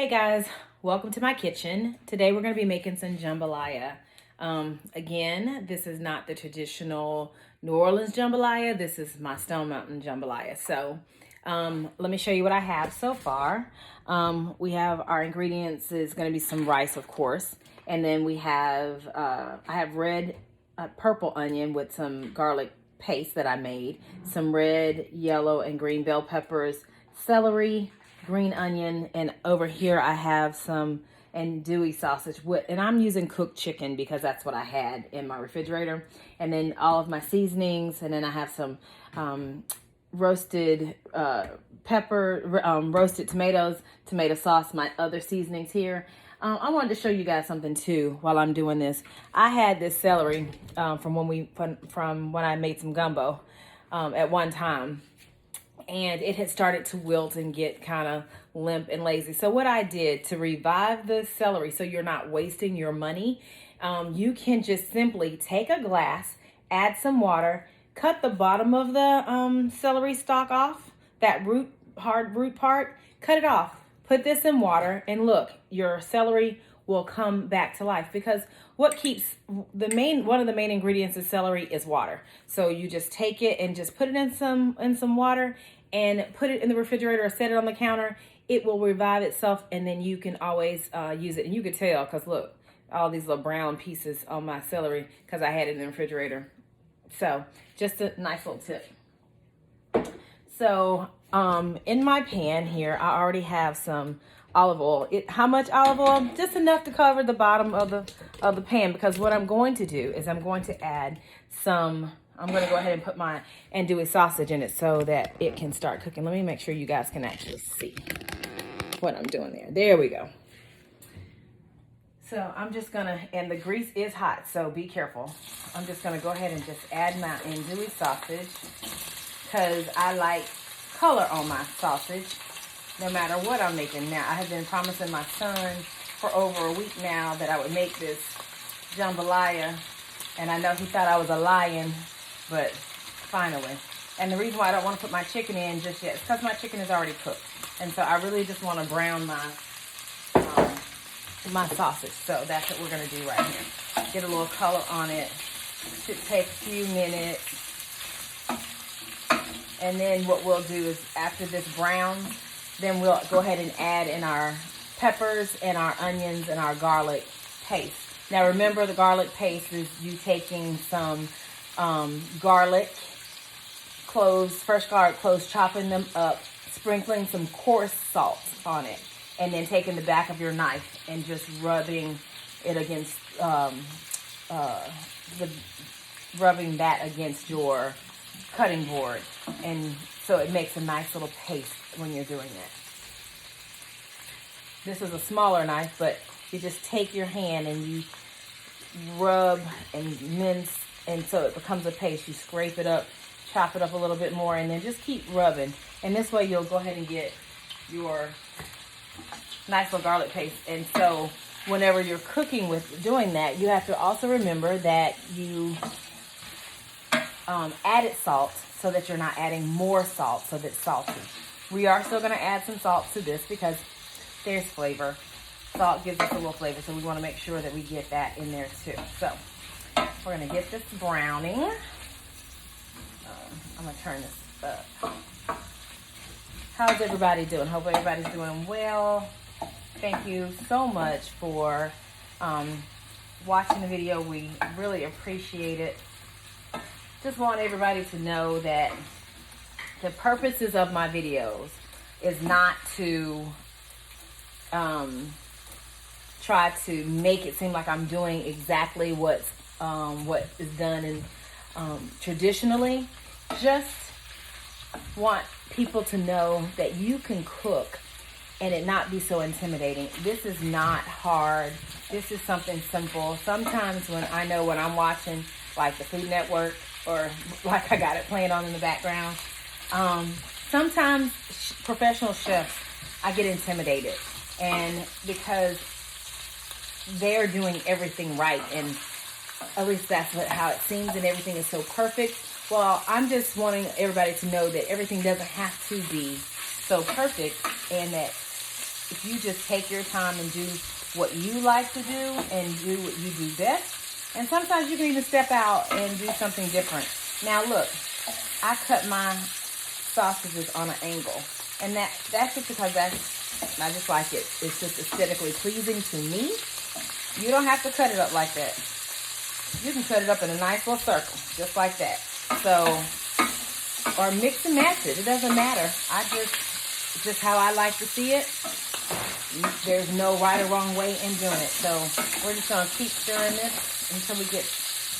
Hey guys, welcome to my kitchen. Today we're going to be making some jambalaya. Again, this is not the traditional New Orleans jambalaya. This is my Stone Mountain jambalaya. So let me show you what I have so far. We have our ingredients is going to be some rice, of course. And then we have, I have red, purple onion with some garlic paste that I made. Some red, yellow, and green bell peppers, celery, green onion, and over here I have some andouille sausage and I'm using cooked chicken because that's what I had in my refrigerator, and then all of my seasonings, and then I have some roasted roasted tomatoes, tomato sauce, my other seasonings here. I wanted to show you guys something too while I'm doing this. I had this celery from when I made some gumbo at one time, and it had started to wilt and get kind of limp and lazy. So what I did to revive the celery so you're not wasting your money, you can just simply take a glass, add some water, cut the bottom of the celery stalk off, that hard root part, cut it off. Put this in water, and look, your celery will come back to life, because what keeps one of the main ingredients of celery is water. So you just take it and just put it in some water and put it in the refrigerator or set it on the counter. It will revive itself, and then you can always use it. And you could tell, because look, all these little brown pieces on my celery because I had it in the refrigerator. So just a nice little tip. So in my pan here, I already have some olive oil. How much olive oil? Just enough to cover the bottom of the pan, because what I'm going to do is I'm going to add some, I'm going to go ahead and put my andouille sausage in it so that it can start cooking. Let me make sure you guys can actually see what I'm doing there. There we go. So I'm just going to, and the grease is hot, so be careful. I'm just going to go ahead and just add my andouille sausage, because I like color on my sausage no matter what I'm making. Now, I have been promising my son for over a week now that I would make this jambalaya, and I know he thought I was a lion, but finally. And the reason why I don't want to put my chicken in just yet is because my chicken is already cooked, and so I really just want to brown my sausage. So that's what we're going to do right here. Get a little color on it. Should take a few minutes. And then what we'll do is, after this browns, then we'll go ahead and add in our peppers and our onions and our garlic paste. Now remember, the garlic paste is you taking some garlic cloves, fresh garlic cloves, chopping them up, sprinkling some coarse salt on it, and then taking the back of your knife and just rubbing it against, rubbing that against your cutting board, and so it makes a nice little paste when you're doing it. This is a smaller knife, but you just take your hand and you rub and mince, and so it becomes a paste. You scrape it up, chop it up a little bit more, and then just keep rubbing, and this way you'll go ahead and get your nice little garlic paste. And so whenever you're cooking with doing that, you have to also remember that you added salt, so that you're not adding more salt so that it's salty. We are still going to add some salt to this because there's flavor. Salt gives us a little flavor, so we want to make sure that we get that in there too. So we're going to get this browning. I'm going to turn this up. How's everybody doing? Hope everybody's doing well. Thank you so much for watching the video. We really appreciate it. Just want everybody to know that the purposes of my videos is not to try to make it seem like I'm doing exactly what is done in traditionally. Just want people to know that you can cook and it not be so intimidating. This is not hard. This is something simple. Sometimes when I'm watching like the Food Network, or like I got it playing on in the background, sometimes professional chefs, I get intimidated, and because they're doing everything right, and at least that's how it seems, and everything is so perfect. Well, I'm just wanting everybody to know that everything doesn't have to be so perfect, and that if you just take your time and do what you like to do and do what you do best. And sometimes you can even step out and do something different. Now look, I cut my sausages on an angle. And that's just because I just like it. It's just aesthetically pleasing to me. You don't have to cut it up like that. You can cut it up in a nice little circle, just like that. So, or mix and match it. It doesn't matter. It's just how I like to see it. There's no right or wrong way in doing it. So we're just gonna keep stirring this until we get,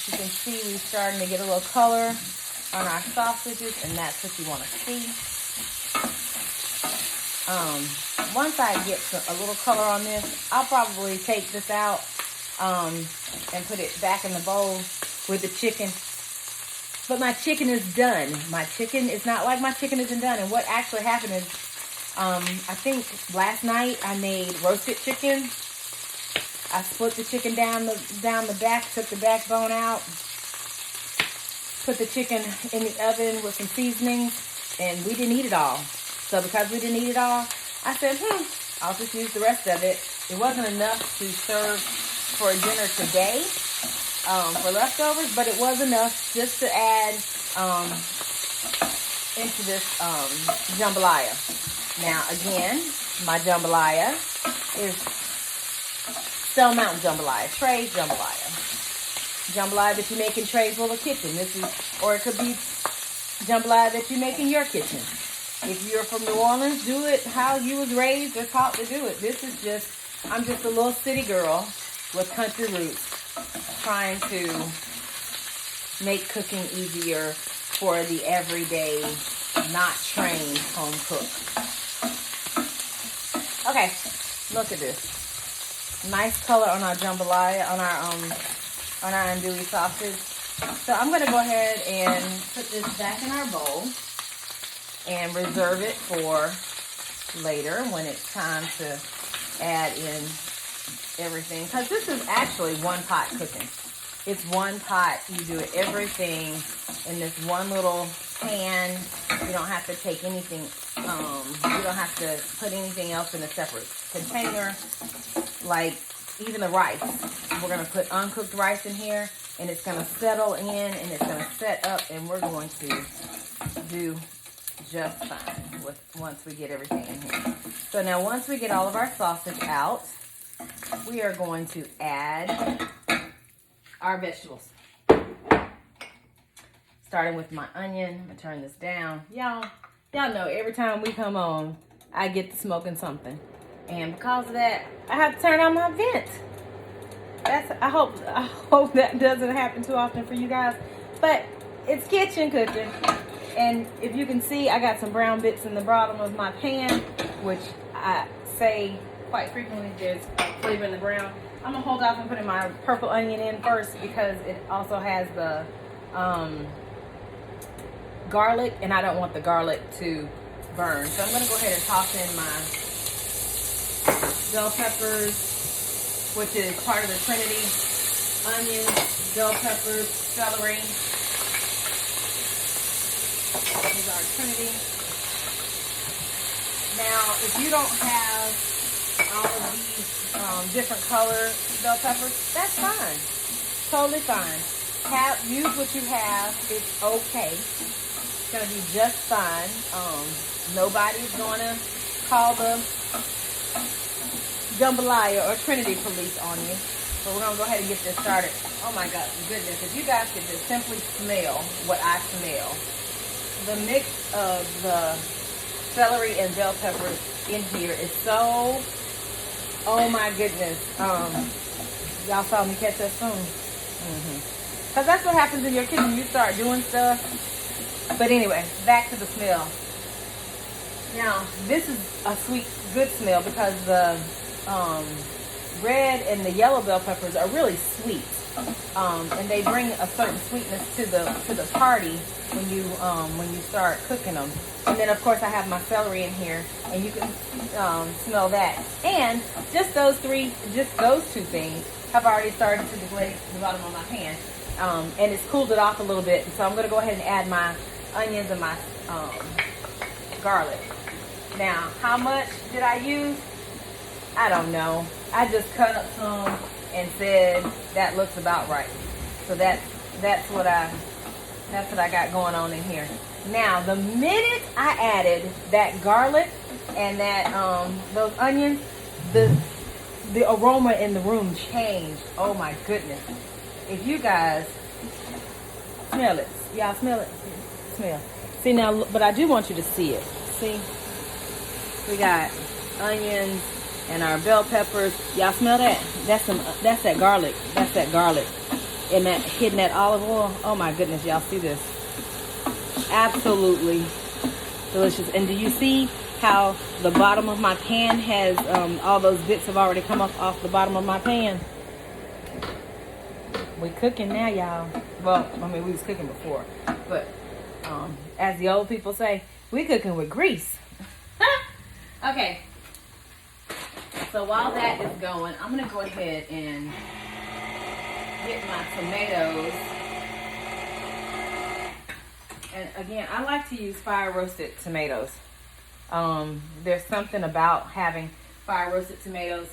you can see we're starting to get a little color on our sausages, and that's what you want to see. Once I get a little color on this, I'll probably take this out and put it back in the bowl with the chicken. But my chicken is done. My chicken is not like my chicken isn't done. And what actually happened is, I think last night I made roasted chicken. I split the chicken down the back, took the backbone out, put the chicken in the oven with some seasonings, and we didn't eat it all. So because we didn't eat it all, I said, I'll just use the rest of it. It wasn't enough to serve for dinner today for leftovers, but it was enough just to add into this jambalaya. Now again, my jambalaya is Stone Mountain jambalaya, Trey's jambalaya. Jambalaya that you make in Trey's little kitchen. Or it could be jambalaya that you make in your kitchen. If you're from New Orleans, do it how you was raised or taught to do it. I'm just a little city girl with country roots trying to make cooking easier for the everyday, not trained home cook. Okay, look at this. Nice color on our jambalaya, on our andouille sausage. So I'm going to go ahead and put this back in our bowl and reserve it for later when it's time to add in everything. Because this is actually one pot cooking. It's one pot. You do everything in this one little pan. You don't have to take anything, you don't have to put anything else in a separate container. Like even the rice. We're going to put uncooked rice in here, and it's going to settle in, and it's going to set up, and we're going to do just fine once we get everything in here. So now once we get all of our sausage out, we are going to add our vegetables. Starting with my onion. I'm going to turn this down. Y'all know every time we come on, I get to smoking something. And because of that, I have to turn on my vent. I hope that doesn't happen too often for you guys. But it's kitchen cooking. And if you can see, I got some brown bits in the bottom of my pan, which I say quite frequently there's flavor in the brown. I'm going to hold off and put my purple onion in first because it also has the garlic, and I don't want the garlic to burn. So I'm going to go ahead and toss in my bell peppers, which is part of the Trinity. Onions, bell peppers, celery. This is our Trinity. Now, if you don't have all of these different color bell peppers, that's fine. Totally fine. Use what you have. It's okay. It's going to be just fine. Nobody's going to call the Jambalaya or Trinity police on you. So we're going to go ahead and get this started. Oh my God, goodness. If you guys could just simply smell what I smell. The mix of the celery and bell peppers in here is so, oh my goodness. Y'all saw me catch that spoon. Because that's what happens in your kitchen. You start doing stuff. But anyway, back to the smell. Now, this is a sweet, good smell because the red and the yellow bell peppers are really sweet. And they bring a certain sweetness to the party when you start cooking them. And then of course I have my celery in here, and you can smell that. And just those two things have already started to degrade the bottom of my pan, and it's cooled it off a little bit. So I'm going to go ahead and add my onions and my garlic. Now, how much did I use? I don't know. I just cut up some and said that looks about right. So that's what I got going on in here. Now, the minute I added that garlic and that those onions, the aroma in the room changed. Oh my goodness. If you guys smell it. Y'all smell it? Smell. See now, but I do want you to see it. See? We got onions and our bell peppers. Y'all smell that? That's that garlic. That's that garlic. And that hitting that olive oil. Oh my goodness, y'all see this? Absolutely delicious. And do you see how the bottom of my pan has all those bits have already come off the bottom of my pan? We cooking now, y'all. Well, I mean, we was cooking before, but as the old people say, we cooking with grease. Okay. So while that is going, I'm gonna go ahead and get my tomatoes. And again, I like to use fire roasted tomatoes. There's something about having fire roasted tomatoes.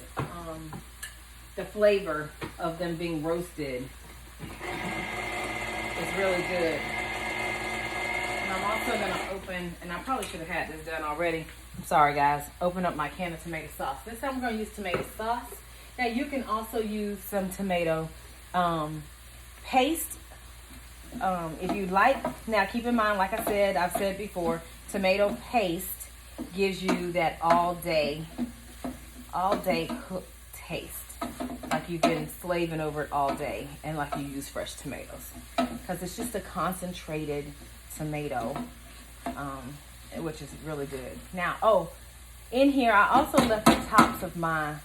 The flavor of them being roasted is really good. And I'm also gonna open, and I probably should have had this done already. I'm sorry guys. Open up my can of tomato sauce. This time I'm gonna use tomato sauce. Now you can also use some tomato paste if you'd like. Now keep in mind, like I've said before, tomato paste gives you that all day cooked taste. Like you've been slaving over it all day, and like you use fresh tomatoes, because it's just a concentrated tomato, which is really good. Now, in here I also left the tops of my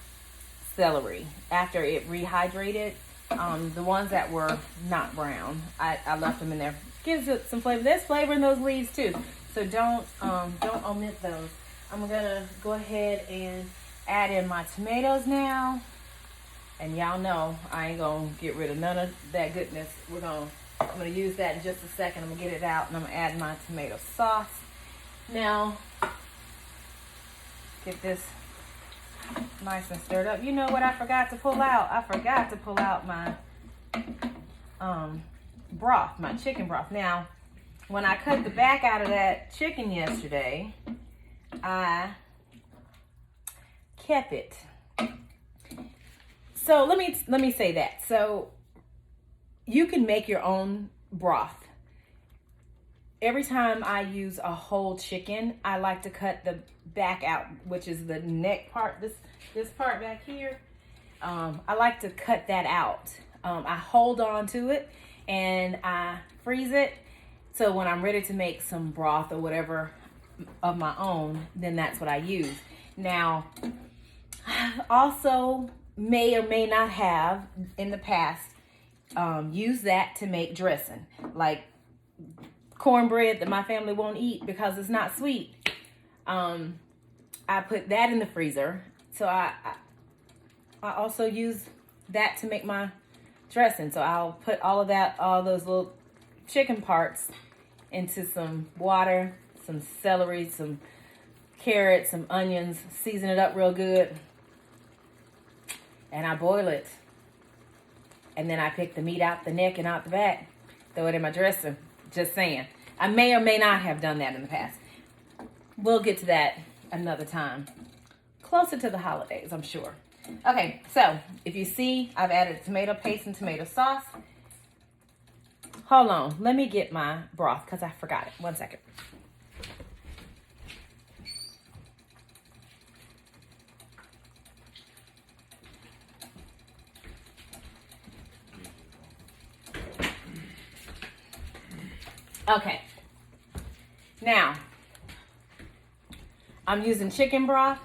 celery after it rehydrated. The ones that were not brown, I left them in there. Gives it some flavor. There's flavor in those leaves too, so don't omit those. I'm gonna go ahead and add in my tomatoes now. And y'all know I ain't gonna get rid of none of that goodness. I'm gonna use that in just a second. I'm gonna get it out and I'm gonna add my tomato sauce. Now, get this nice and stirred up. You know what I forgot to pull out? I forgot to pull out my broth, my chicken broth. Now, when I cut the back out of that chicken yesterday, I kept it. So let me say that. So you can make your own broth. Every time I use a whole chicken, I like to cut the back out, which is the neck part, this part back here. I like to cut that out. I hold on to it and I freeze it. So when I'm ready to make some broth or whatever of my own, then that's what I use. Now, also may or may not have in the past used that to make dressing, like cornbread that my family won't eat because it's not sweet. I put that in the freezer, so I also use that to make my dressing. So I'll put all those little chicken parts into some water, some celery, some carrots, some onions, season it up real good, and I boil it. And then I pick the meat out the neck and out the back, throw it in my dressing. Just saying. I may or may not have done that in the past. We'll get to that another time. Closer to the holidays, I'm sure. Okay, so if you see, I've added tomato paste and tomato sauce. Hold on, let me get my broth because I forgot it. 1 second. Okay, now I'm using chicken broth,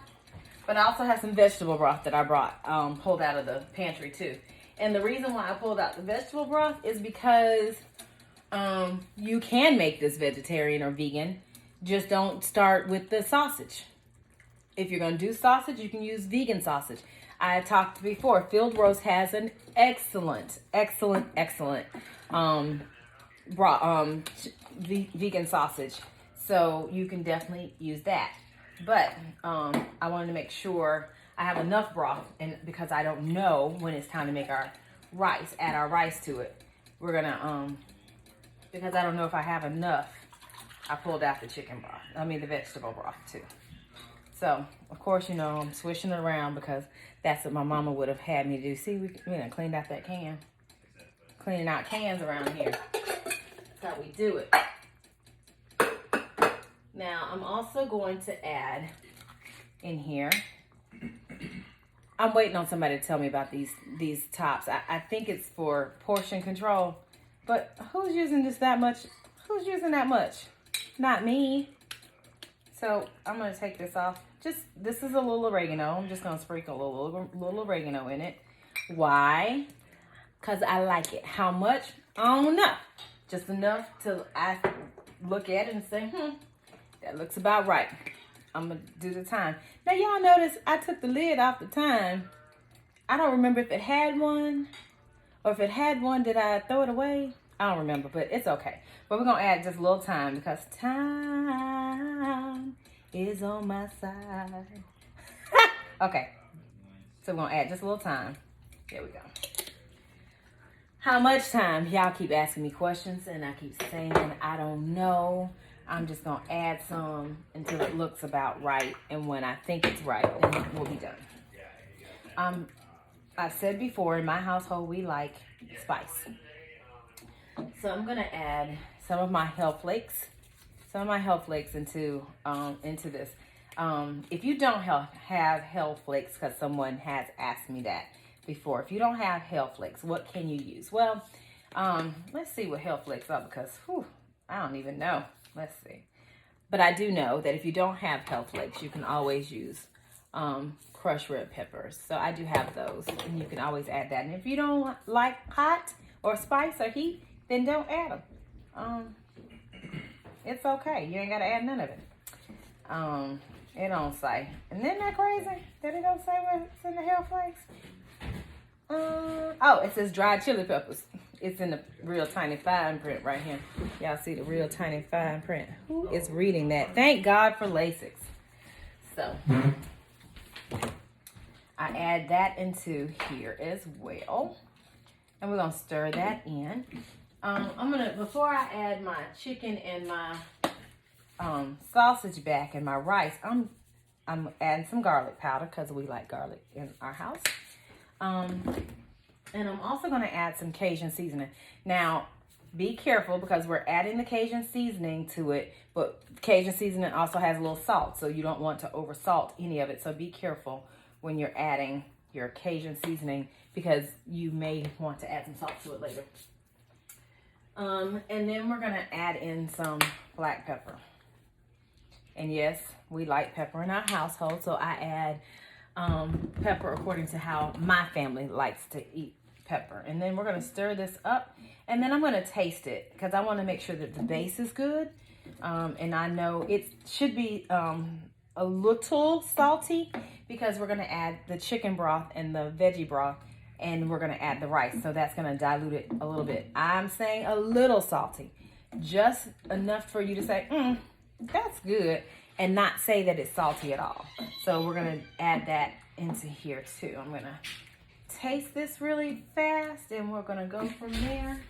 but I also have some vegetable broth that I brought, pulled out of the pantry too. And the reason why I pulled out the vegetable broth is because you can make this vegetarian or vegan. Just don't start with the sausage. If you're going to do sausage, you can use vegan sausage. I talked before, Field Roast has an excellent vegan sausage, so you can definitely use that. But I wanted to make sure I have enough broth, and because I don't know when it's time to make our rice, add our rice to it, we're gonna, because I don't know if I have enough, I pulled out the chicken broth. I mean the vegetable broth too. So, of course, you know, I'm swishing it around because that's what my mama would have had me do. See, we done cleaned out that can. Cleaning out cans around here. That's how we do it. Now, I'm also going to add in here, I'm waiting on somebody to tell me about these tops. I think it's for portion control, but who's using just that much? Who's using that much? Not me. So I'm gonna take this off. This is a little oregano. I'm just gonna sprinkle a little oregano in it. Why? Because I like it. How much? I don't know. Just enough to I look at it and say, that looks about right. I'm gonna do the thyme. Now y'all notice I took the lid off the thyme. I don't remember if it had one, or if it had one, did I throw it away? I don't remember, but it's okay. But we're gonna add just a little thyme because time is on my side. Okay, so we're gonna add just a little thyme. There we go. How much thyme? Y'all keep asking me questions and I keep saying I don't know. I'm just gonna add some until it looks about right, and when I think it's right, then we'll be done. I said before, in my household we like spice. So I'm gonna add some of my health flakes. Into this. If you don't have health flakes, because someone has asked me that before. If you don't have health flakes, what can you use? Well, let's see what health flakes are, because I don't even know. Let's see. But I do know that if you don't have health flakes, you can always use crushed red peppers. So I do have those, and you can always add that. And if you don't like hot or spice or heat, then don't add them. It's okay. You ain't got to add none of it. It don't say. And isn't that crazy that it don't say what's in the health flakes? Oh, it says dried chili peppers. It's in the real tiny fine print right here. Y'all see the real tiny fine print. Who is reading that? Thank God for LASIK. So, I add that into here as well. And we're going to stir that in. Before I add my chicken and my sausage back and my rice, I'm adding some garlic powder because we like garlic in our house. And I'm also going to add some Cajun seasoning. Now, be careful because we're adding the Cajun seasoning to it, but Cajun seasoning also has a little salt, so you don't want to over salt any of it. So be careful when you're adding your Cajun seasoning because you may want to add some salt to it later. And then we're going to add in some black pepper. And yes, we like pepper in our household, so I add pepper according to how my family likes to eat pepper. And then we're going to stir this up, and then I'm going to taste it because I want to make sure that the base is good. And I know it should be a little salty because we're going to add the chicken broth and the veggie broth, and we're going to add the rice. So that's going to dilute it a little bit. I'm saying a little salty, just enough for you to say, that's good, and not say that it's salty at all. So we're going to add that into here too. I'm going to taste this really fast, and we're going to go from there.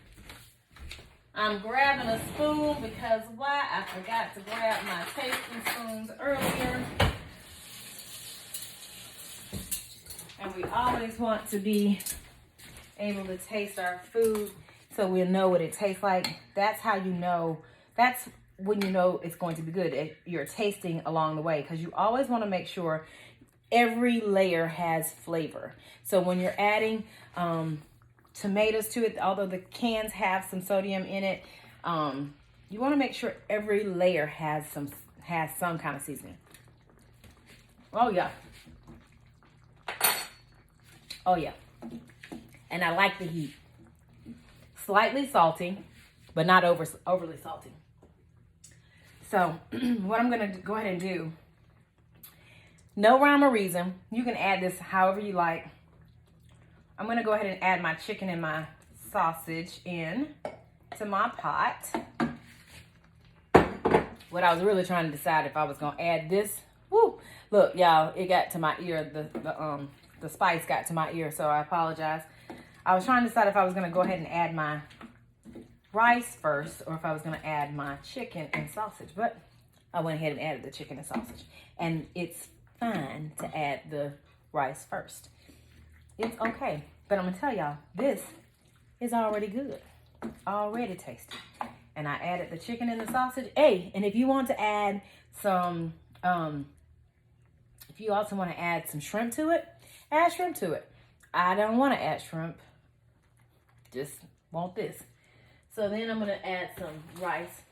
I'm grabbing a spoon because why? I forgot to grab my tasting spoons earlier. And we always want to be able to taste our food so we'll know what it tastes like. That's how you know. That's when you know it's going to be good. You're tasting along the way because you always want to make sure every layer has flavor. So when you're adding tomatoes to it, although the cans have some sodium in it, you want to make sure every layer has some kind of seasoning. Oh yeah. Oh yeah. And I like the heat. Slightly salty, but not overly salty. So what I'm going to go ahead and do, no rhyme or reason. You can add this however you like. I'm going to go ahead and add my chicken and my sausage in to my pot. What I was really trying to decide if I was going to add this Look, y'all, it got to my ear. The spice got to my ear, so I apologize. I was trying to decide if I was going to go ahead and add my rice first or if I was going to add my chicken and sausage, but I went ahead and added the chicken and sausage. And it's fine to add the rice first. It's okay. But I'm going to tell y'all, this is already good. Already tasty. And I added the chicken and the sausage. Hey, and if you want to add some, if you also want to add some shrimp to it, add shrimp to it. I don't want to add shrimp. Just want this. So then I'm going to add some rice.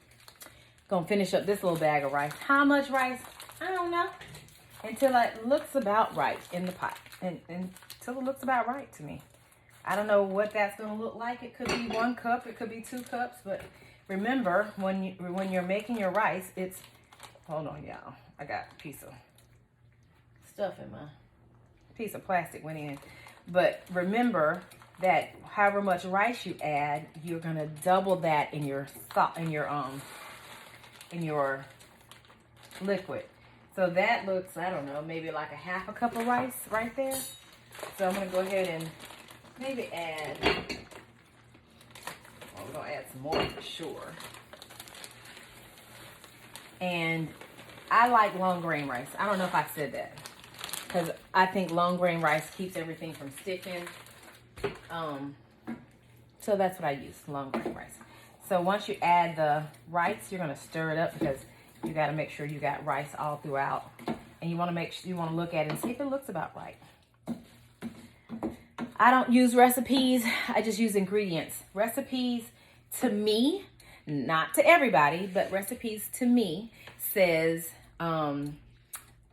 Going to finish up this little bag of rice. How much rice? I don't know. Until it looks about right in the pot. And until it looks about right to me. I don't know what that's going to look like. It could be 1 cup. It could be 2 cups. But remember, when you're making your rice, it's... Hold on, y'all. I got a piece of stuff in my... piece of plastic went in. But remember that however much rice you add, you're going to double that in your liquid. So that looks, I don't know, maybe like a half a cup of rice right there. So I'm going to go ahead and maybe add, well, we're going to add some more for sure. And I like long grain rice. I don't know if I said that, because I think long grain rice keeps everything from sticking. So that's what I use, long grain rice. So once you add the rice, you're going to stir it up, because you got to make sure you got rice all throughout. And you want to make sure, you want to look at it and see if it looks about right. I don't use recipes. I just use ingredients. Recipes, to me, not to everybody, but recipes to me says,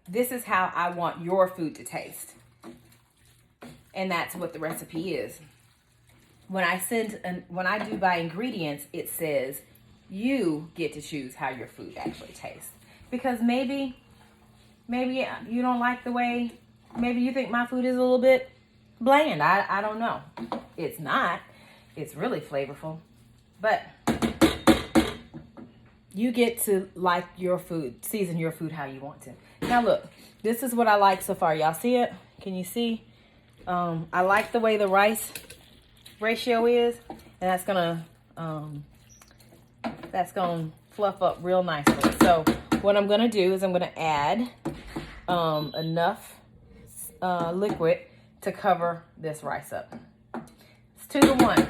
this is how I want your food to taste. And that's what the recipe is. When I do by ingredients, it says you get to choose how your food actually tastes. Because maybe you don't like the way, maybe you think my food is a little bit bland. I don't know. It's not. It's really flavorful. But you get to like your food, season your food how you want to. Now look, this is what I like so far. Y'all see it? Can you see? I like the way the rice ratio is, and that's gonna fluff up real nicely. So what I'm gonna do is I'm gonna add enough liquid to cover this rice up. It's 2 to 1.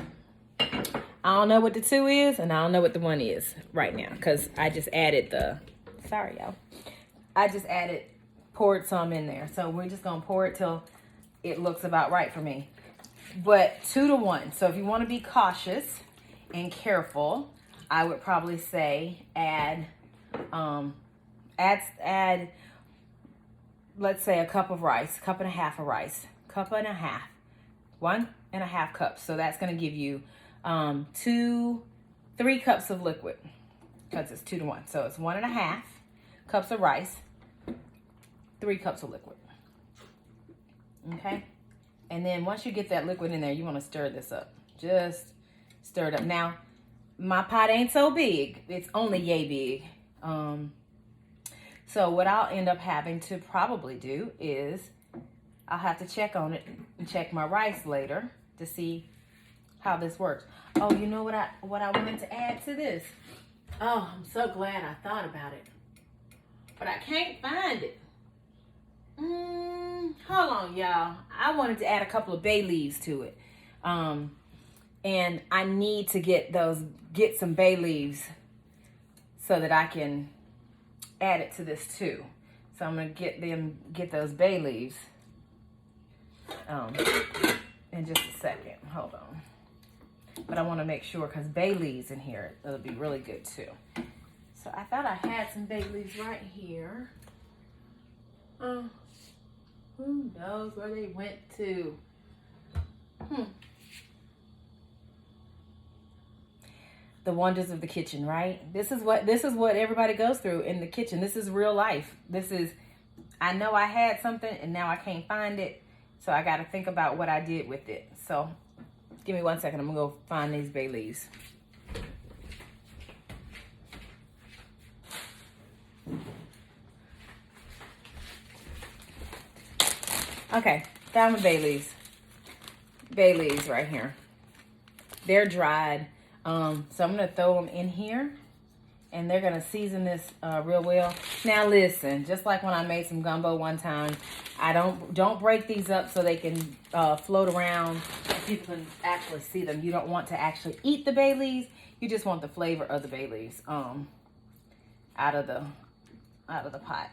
I don't know what the 2 is, and I don't know what the 1 is right now, because I just added sorry y'all. I just poured some in there. So we're just gonna pour it till it looks about right for me. But 2 to 1. So if you want to be cautious and careful, I would probably say add let's say a cup of rice, 1.5 cups of rice, 1.5 cups. So that's going to give you 3 cups of liquid, because it's 2 to 1. So it's 1.5 cups of rice, 3 cups of liquid. Okay. And then once you get that liquid in there, you want to stir this up. Just stir it up. Now, my pot ain't so big. It's only yay big. So what I'll end up having to probably do is I'll have to check on it and check my rice later to see how this works. Oh, you know what I wanted to add to this? Oh, I'm so glad I thought about it. But I can't find it. Hold on, y'all. I wanted to add a couple of bay leaves to it. And I need to get some bay leaves so that I can add it to this too. So I'm going to get those bay leaves in just a second. Hold on. But I want to make sure, because bay leaves in here, it'll be really good too. So I thought I had some bay leaves right here. Who knows where they went to? The wonders of the kitchen, right? This is what everybody goes through in the kitchen. This is real life. I know I had something and now I can't find it. So I got to think about what I did with it. So give me 1 second. I'm going to go find these bay leaves. Okay, found my bay leaves. Bay leaves right here. They're dried. So I'm gonna throw them in here, and they're gonna season this real well. Now listen, just like when I made some gumbo one time, I don't break these up so they can float around and people can actually see them. You don't want to actually eat the bay leaves. You just want the flavor of the bay leaves out of the pot.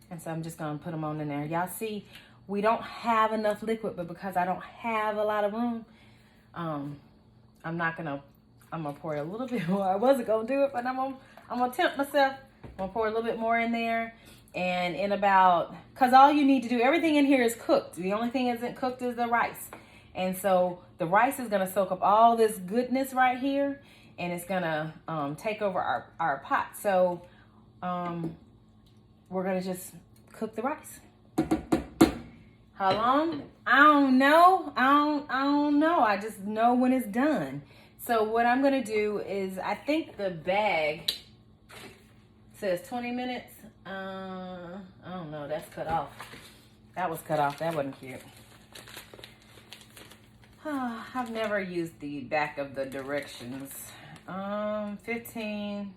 And so I'm just gonna put them on in there. Y'all see, we don't have enough liquid, but because I don't have a lot of room, I'm gonna pour a little bit more. I wasn't gonna do it, but I'm gonna tempt myself. I'm gonna pour a little bit more in there. And in about, cause all you need to do, everything in here is cooked. The only thing isn't cooked is the rice. And so the rice is gonna soak up all this goodness right here, and it's gonna take over our pot. So we're gonna just cook the rice. How long? I don't know. I don't know. I just know when it's done. So what I'm gonna do is, I think the bag says 20 minutes. I don't know. That's cut off. That was cut off. That wasn't cute. I've never used the back of the directions. 15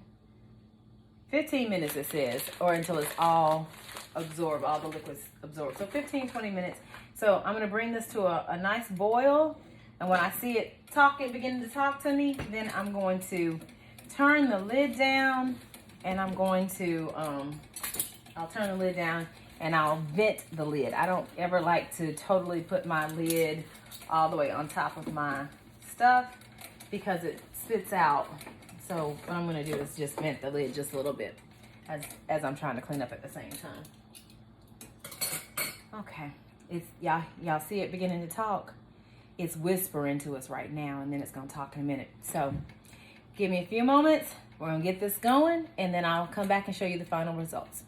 minutes it says, or until it's all absorbed, all the liquids absorbed. So 15, 20 minutes. So I'm gonna bring this to a nice boil. And when I see it beginning to talk to me, then I'm going to turn the lid down, and I'm going to, I'll turn the lid down and I'll vent the lid. I don't ever like to totally put my lid all the way on top of my stuff because it spits out. So what I'm gonna do is just vent the lid just a little bit as I'm trying to clean up at the same time. Okay, it's y'all see it beginning to talk. It's whispering to us right now, and then it's gonna talk in a minute. So give me a few moments. We're gonna get this going, and then I'll come back and show you the final results.